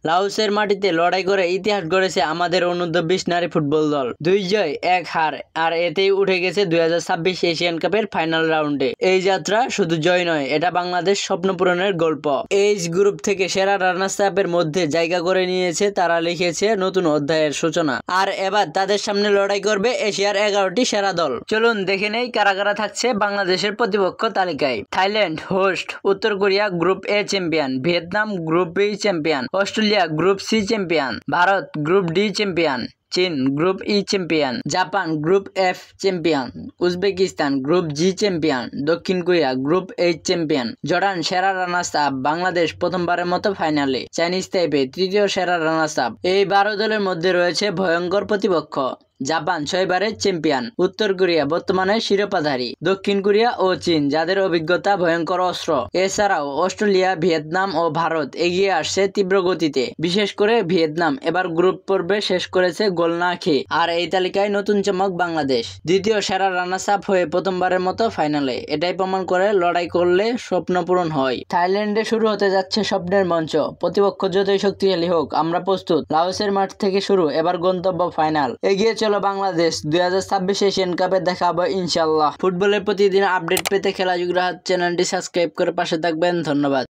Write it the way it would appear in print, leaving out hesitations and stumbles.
লাওসের মাটিতে লড়াই করে ইতিহাস গড়েছে আমাদের অনূর্ধ্ব-20 নারী ফুটবল দল। 2 জয় 1 হার, আর এতেই উঠে গেছে 2026 এশিয়ান কাপের ফাইনাল রাউন্ডে। এই যাত্রা শুধু জয় নয়, এটা বাংলাদেশ স্বপ্ন পূরণের গল্প। এইচ গ্রুপ থেকে সেরা রানার্স আপের মধ্যে জায়গা করে নিয়েছে তারা, লিখেছে নতুন অধ্যায়ের সূচনা। আর এবার তাদের সামনে লড়াই করবে এশিয়ার 11টি সেরা দল। চলুন দেখে নেই কারা কারা থাকছে বাংলাদেশের প্রতিপক্ষ তালিকায়। থাইল্যান্ড হোস্ট, উত্তর Korea group A champion, Vietnam group B champion, Australia group C champion, Bharat group D champion, চীন group E champion, Japan group F champion, Uzbekistan group G champion, দক্ষিণ Korea group H champion. Jordan সেরা runners up, Bangladesh প্রথমবারের মতো ফাইনালে। Chinese তাইপে তৃতীয় সেরা runners up. এই 12 দলের মধ্যে রয়েছে ভয়ঙ্কর প্রতিপক্ষ। জাপান 6 বারের চ্যাম্পিয়ন, উত্তর কোরিয়া বর্তমানে শিরোপাধারী, দক্ষিণ কোরিয়া ও চীন যাদের অভিজ্ঞতা ভয়ঙ্কর অস্ত্র। এছাড়াও অস্ট্রেলিয়া, ভিয়েতনাম ও ভারত এগিয়ে আসছে তীব্র গতিতে। বিশেষ করে ভিয়েতনাম এবার গ্রুপ পর্বে শেষ করেছে গোল না খেয়ে। আর এই তালিকায় নতুন চমক বাংলাদেশ, দ্বিতীয় সেরা রানার্স আপ হয়ে প্রথমবারের মতো ফাইনালে। এটাই প্রমাণ করে লড়াই করলে স্বপ্ন পূরণ হয়। থাইল্যান্ডে শুরু হতে যাচ্ছে স্বপ্নের মঞ্চ। প্রতিপক্ষ যতই শক্তিশালী হোক, আমরা প্রস্তুত। লাওসের মাঠ থেকে শুরু, এবার গন্তব্য ফাইনাল। এগিয়ে চলো বাংলাদেশ, 2026 এশিয়ান কাপে দেখা হবে ইনশাআল্লাহ। ফুটবলের প্রতিদিন আপডেট পেতে খেলা যুগরাহাট চ্যানেলটি সাবস্ক্রাইব করে পাশে থাকবেন। ধন্যবাদ।